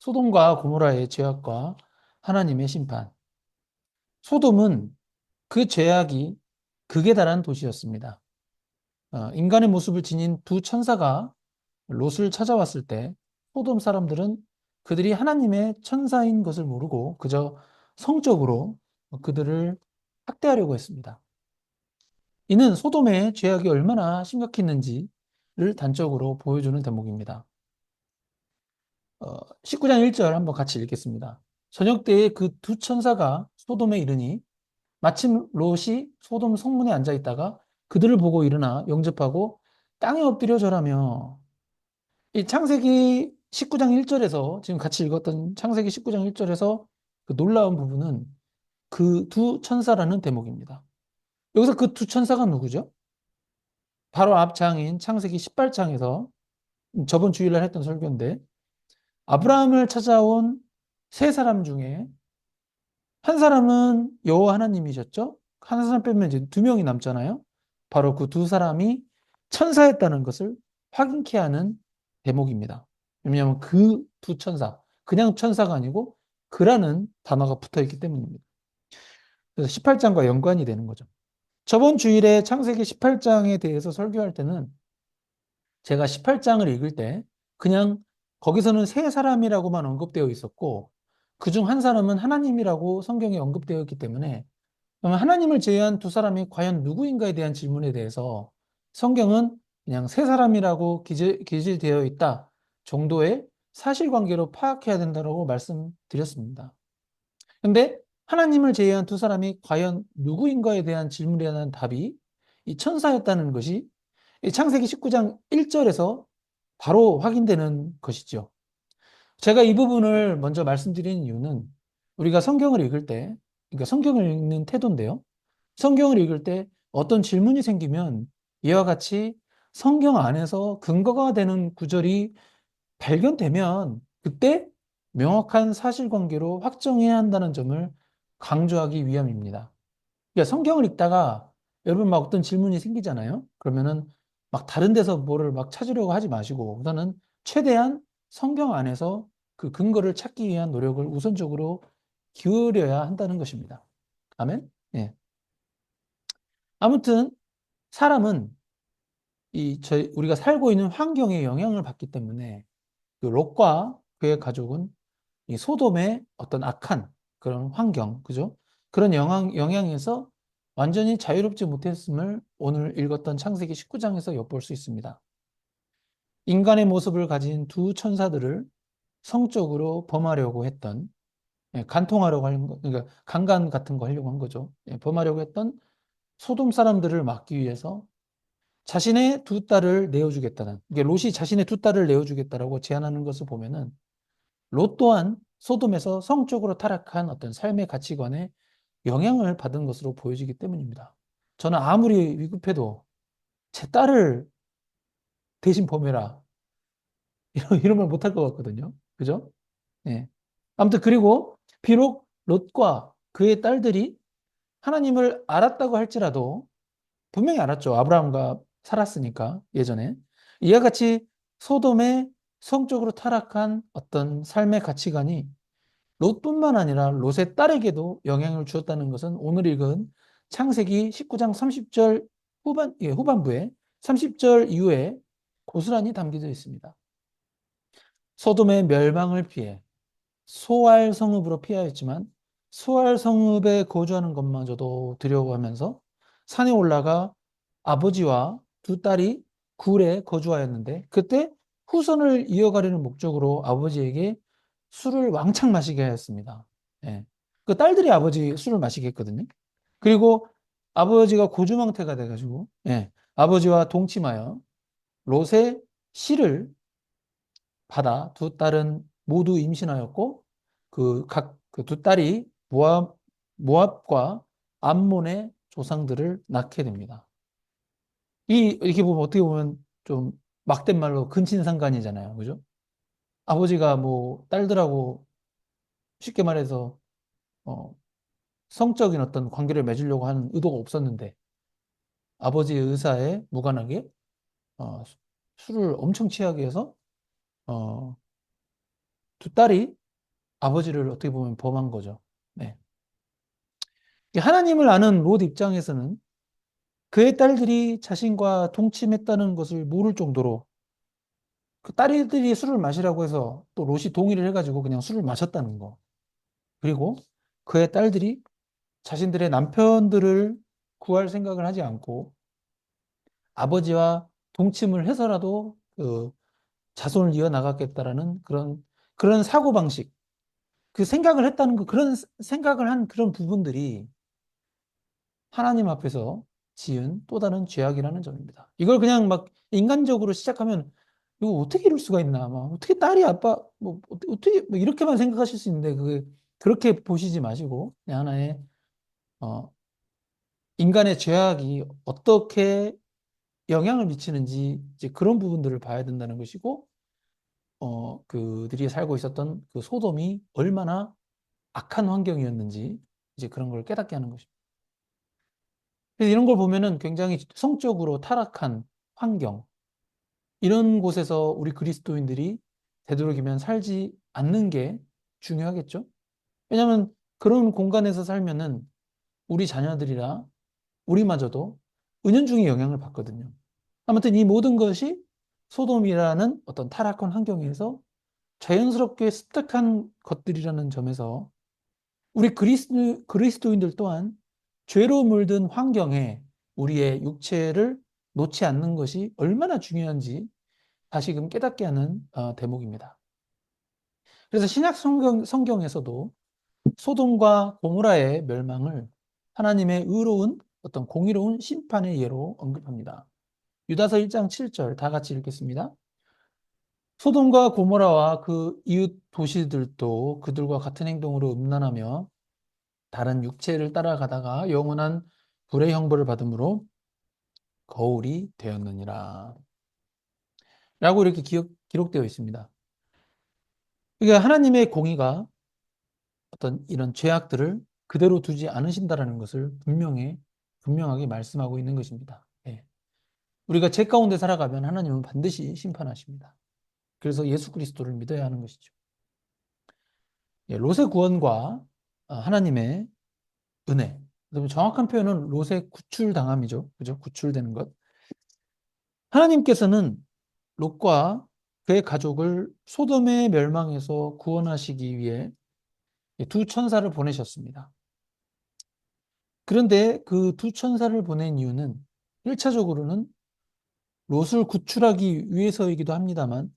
소돔과 고모라의 죄악과 하나님의 심판. 소돔은 그 죄악이 극에 달한 도시였습니다. 인간의 모습을 지닌 두 천사가 롯을 찾아왔을 때 소돔 사람들은 그들이 하나님의 천사인 것을 모르고 그저 성적으로 그들을 학대하려고 했습니다. 이는 소돔의 죄악이 얼마나 심각했는지를 단적으로 보여주는 대목입니다. 19장 1절 한번 같이 읽겠습니다. 저녁 때에 그 두 천사가 소돔에 이르니 마침 롯이 소돔 성문에 앉아 있다가 그들을 보고 일어나 영접하고 땅에 엎드려 절하며. 이 창세기 19장 1절에서 지금 같이 읽었던 창세기 19장 1절에서 그 놀라운 부분은 그 두 천사라는 대목입니다. 여기서 그 두 천사가 누구죠? 바로 앞 장인 창세기 18장에서 저번 주일날 했던 설교인데 아브라함을 찾아온 세 사람 중에 한 사람은 여호와 하나님이셨죠? 한 사람 빼면 이제 두 명이 남잖아요. 바로 그 두 사람이 천사였다는 것을 확인케 하는 대목입니다. 왜냐하면 그 두 천사, 그냥 천사가 아니고 그라는 단어가 붙어 있기 때문입니다. 그래서 18장과 연관이 되는 거죠. 저번 주일에 창세기 18장에 대해서 설교할 때는 제가 18장을 읽을 때 그냥 거기서는 세 사람이라고만 언급되어 있었고 그중 한 사람은 하나님이라고 성경에 언급되어 있기 때문에 그러면 하나님을 제외한 두 사람이 과연 누구인가에 대한 질문에 대해서 성경은 그냥 세 사람이라고 기재되어 있다 정도의 사실관계로 파악해야 된다고 말씀드렸습니다. 근데 하나님을 제외한 두 사람이 과연 누구인가에 대한 질문에 대한 답이 이 천사였다는 것이 이 창세기 19장 1절에서 바로 확인되는 것이죠. 제가 이 부분을 먼저 말씀드리는 이유는 우리가 성경을 읽을 때, 그러니까 성경을 읽는 태도인데요. 성경을 읽을 때 어떤 질문이 생기면 이와 같이 성경 안에서 근거가 되는 구절이 발견되면 그때 명확한 사실관계로 확정해야 한다는 점을 강조하기 위함입니다. 그러니까 성경을 읽다가 여러분 막 어떤 질문이 생기잖아요. 그러면은 막 다른 데서 뭐를 막 찾으려고 하지 마시고 우선은 최대한 성경 안에서 그 근거를 찾기 위한 노력을 우선적으로 기울여야 한다는 것입니다. 아멘? 예. 아무튼 사람은 우리가 살고 있는 환경에 영향을 받기 때문에 그 롯과 그의 가족은 이 소돔의 어떤 악한 그런 환경, 그죠? 그런 영향에서 완전히 자유롭지 못했음을 오늘 읽었던 창세기 19장에서 엿볼 수 있습니다. 인간의 모습을 가진 두 천사들을 성적으로 범하려고 했던, 간통하려고 하는 거, 그러니까 강간 같은 거 하려고 한 거죠. 범하려고 했던 소돔 사람들을 막기 위해서 자신의 두 딸을 내어주겠다는, 이게 롯이 자신의 두 딸을 내어주겠다라고 제안하는 것을 보면은 롯 또한 소돔에서 성적으로 타락한 어떤 삶의 가치관에 영향을 받은 것으로 보여지기 때문입니다. 저는 아무리 위급해도 제 딸을 대신 범해라. 이런 말 못할 것 같거든요. 그죠? 예. 아무튼 그리고 비록 롯과 그의 딸들이 하나님을 알았다고 할지라도 분명히 알았죠. 아브라함과 살았으니까 예전에. 이와 같이 소돔의 성적으로 타락한 어떤 삶의 가치관이 롯뿐만 아니라 롯의 딸에게도 영향을 주었다는 것은 오늘 읽은 창세기 19장 30절 후반부에 30절 이후에 고스란히 담겨져 있습니다. 소돔의 멸망을 피해 소알 성읍으로 피하였지만 소알 성읍에 거주하는 것마저도 두려워하면서 산에 올라가 아버지와 두 딸이 굴에 거주하였는데 그때 후손을 이어가려는 목적으로 아버지에게 술을 왕창 마시게 하였습니다. 예. 그 딸들이 아버지 술을 마시게 했거든요. 그리고 아버지가 고주망태가 돼가지고 아버지와 동침하여 롯의 씨를 받아 두 딸은 모두 임신하였고 그 두 딸이 모압과 암몬의 조상들을 낳게 됩니다. 이렇게 보면 어떻게 보면 좀 막된 말로 근친상간이잖아요. 그죠? 아버지가 뭐 딸들하고 쉽게 말해서 어, 성적인 어떤 관계를 맺으려고 하는 의도가 없었는데 아버지의 의사에 무관하게 술을 엄청 취하게 해서 어, 딸이 아버지를 어떻게 보면 범한 거죠. 네. 이 하나님을 아는 롯 입장에서는 그의 딸들이 자신과 동침했다는 것을 모를 정도로 그 딸들이 술을 마시라고 해서 또 롯이 동의를 해가지고 그냥 술을 마셨다는 거. 그리고 그의 딸들이 자신들의 남편들을 구할 생각을 하지 않고 아버지와 동침을 해서라도 그 자손을 이어나가겠다라는 그런 사고방식, 그 생각을 했다는 거, 그런 생각을 한 그런 부분들이 하나님 앞에서 지은 또 다른 죄악이라는 점입니다. 이걸 그냥 막 인간적으로 시작하면 이거 어떻게 이럴 수가 있나, 막 어떻게 딸이 아빠 뭐 어떻게 뭐 이렇게만 생각하실 수 있는데 그게 그렇게 보시지 마시고 그냥 하나의 어, 인간의 죄악이 어떻게 영향을 미치는지 이제 그런 부분들을 봐야 된다는 것이고 그들이 살고 있었던 그 소돔이 얼마나 악한 환경이었는지 이제 그런 걸 깨닫게 하는 것입니다. 그래서 이런 걸 보면은 굉장히 성적으로 타락한 환경, 이런 곳에서 우리 그리스도인들이 되도록이면 살지 않는 게 중요하겠죠? 왜냐하면 그런 공간에서 살면은 우리 자녀들이나 우리마저도 은연중에 영향을 받거든요. 아무튼 이 모든 것이 소돔이라는 어떤 타락한 환경에서 자연스럽게 습득한 것들이라는 점에서 우리 그리스도인들 또한 죄로 물든 환경에 우리의 육체를 놓지 않는 것이 얼마나 중요한지 다시금 깨닫게 하는 대목입니다. 그래서 신약 성경에서도 소돔과 고모라의 멸망을 하나님의 의로운 어떤 공의로운 심판의 예로 언급합니다. 유다서 1장 7절 다 같이 읽겠습니다. 소돔과 고모라와 그 이웃 도시들도 그들과 같은 행동으로 음란하며 다른 육체를 따라가다가 영원한 불의 형벌을 받음으로 거울이 되었느니라. 라고 이렇게 기록되어 있습니다. 그러니까 하나님의 공의가 어떤 이런 죄악들을 그대로 두지 않으신다라는 것을 분명하게 말씀하고 있는 것입니다. 예. 우리가 죄 가운데 살아가면 하나님은 반드시 심판하십니다. 그래서 예수 그리스도를 믿어야 하는 것이죠. 예, 롯의 구원과 하나님의 은혜. 그다음에 정확한 표현은 롯의 구출당함이죠. 그죠? 구출되는 것. 하나님께서는 롯과 그의 가족을 소돔의 멸망에서 구원하시기 위해 두 천사를 보내셨습니다. 그런데 그 두 천사를 보낸 이유는 1차적으로는 롯을 구출하기 위해서이기도 합니다만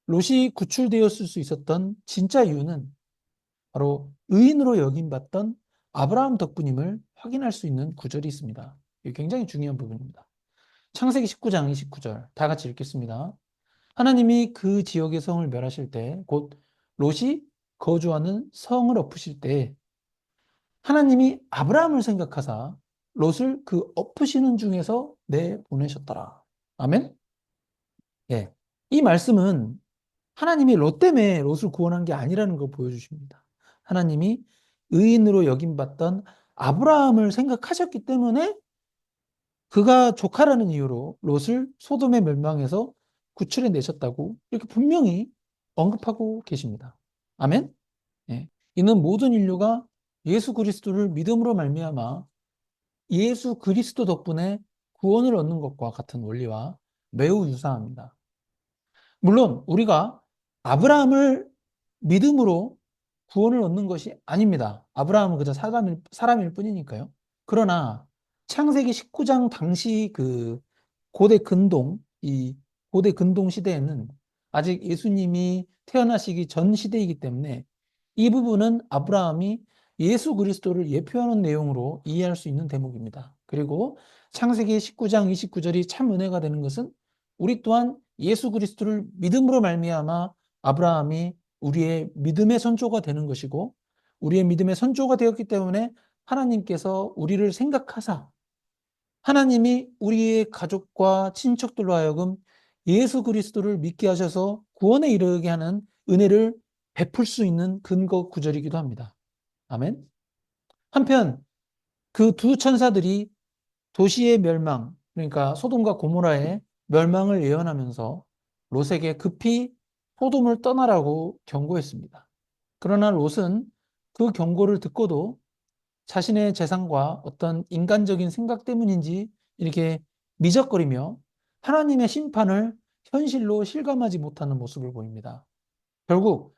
롯이 구출되었을 수 있었던 진짜 이유는 바로 의인으로 여김받던 아브라함 덕분임을 확인할 수 있는 구절이 있습니다. 이게 굉장히 중요한 부분입니다. 창세기 19장 29절 다 같이 읽겠습니다. 하나님이 그 지역의 성을 멸하실 때, 곧 롯이 거주하는 성을 엎으실 때 하나님이 아브라함을 생각하사 롯을 그 엎으시는 중에서 내보내셨더라. 아멘? 예. 이 말씀은 하나님이 롯 때문에 롯을 구원한 게 아니라는 걸 보여주십니다. 하나님이 의인으로 여김받던 아브라함을 생각하셨기 때문에 그가 조카라는 이유로 롯을 소돔의 멸망에서 구출해 내셨다고 이렇게 분명히 언급하고 계십니다. 아멘? 예. 이는 모든 인류가 예수 그리스도를 믿음으로 말미암아 예수 그리스도 덕분에 구원을 얻는 것과 같은 원리와 매우 유사합니다. 물론 우리가 아브라함을 믿음으로 구원을 얻는 것이 아닙니다. 아브라함은 그저 사람일 뿐이니까요. 그러나 창세기 19장 당시 그 이 고대 근동 시대에는 아직 예수님이 태어나시기 전 시대이기 때문에 이 부분은 아브라함이 예수 그리스도를 예표하는 내용으로 이해할 수 있는 대목입니다. 그리고 창세기 19장 29절이 참 은혜가 되는 것은 우리 또한 예수 그리스도를 믿음으로 말미암아 아브라함이 우리의 믿음의 선조가 되는 것이고 우리의 믿음의 선조가 되었기 때문에 하나님께서 우리를 생각하사 하나님이 우리의 가족과 친척들로 하여금 예수 그리스도를 믿게 하셔서 구원에 이르게 하는 은혜를 베풀 수 있는 근거 구절이기도 합니다. 아멘. 한편 그 두 천사들이 도시의 멸망, 그러니까 소돔과 고모라의 멸망을 예언하면서 롯에게 급히 소돔을 떠나라고 경고했습니다. 그러나 롯은 그 경고를 듣고도 자신의 재산과 어떤 인간적인 생각 때문인지 이렇게 미적거리며 하나님의 심판을 현실로 실감하지 못하는 모습을 보입니다. 결국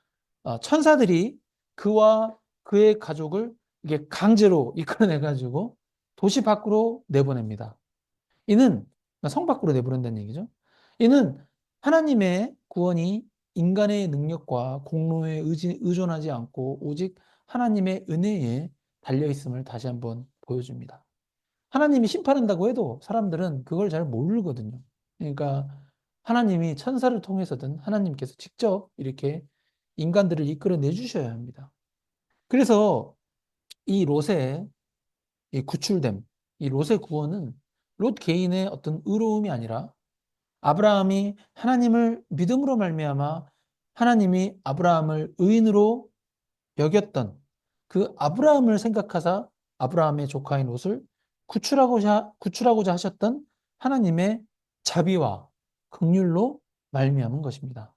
천사들이 그와 그의 가족을 이게 강제로 이끌어내 가지고 도시 밖으로 내보냅니다. 이는 성 밖으로 내보낸다는 얘기죠. 이는 하나님의 구원이 인간의 능력과 공로에 의존하지 않고 오직 하나님의 은혜에 달려 있음을 다시 한번 보여줍니다. 하나님이 심판한다고 해도 사람들은 그걸 잘 모르거든요. 그러니까 하나님이 천사를 통해서든 하나님께서 직접 이렇게 인간들을 이끌어내 주셔야 합니다. 그래서 이 롯의 이 구출됨, 이 롯의 구원은 롯 개인의 어떤 의로움이 아니라 아브라함이 하나님을 믿음으로 말미암아 하나님이 아브라함을 의인으로 여겼던 그 아브라함을 생각하사 아브라함의 조카인 롯을 구출하고자 하셨던 하나님의 자비와 긍휼로 말미암은 것입니다.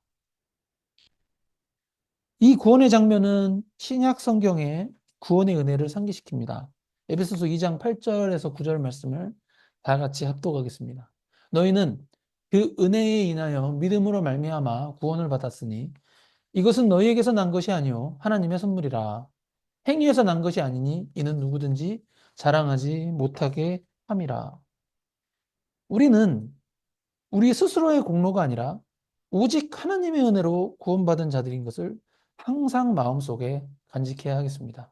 이 구원의 장면은 신약 성경의 구원의 은혜를 상기시킵니다. 에베소서 2장 8절에서 9절 말씀을 다 같이 합독하겠습니다. 너희는 그 은혜에 인하여 믿음으로 말미암아 구원을 받았으니 이것은 너희에게서 난 것이 아니요 하나님의 선물이라. 행위에서 난 것이 아니니 이는 누구든지 자랑하지 못하게 함이라. 우리는 우리 스스로의 공로가 아니라 오직 하나님의 은혜로 구원받은 자들인 것을 항상 마음속에 간직해야 하겠습니다.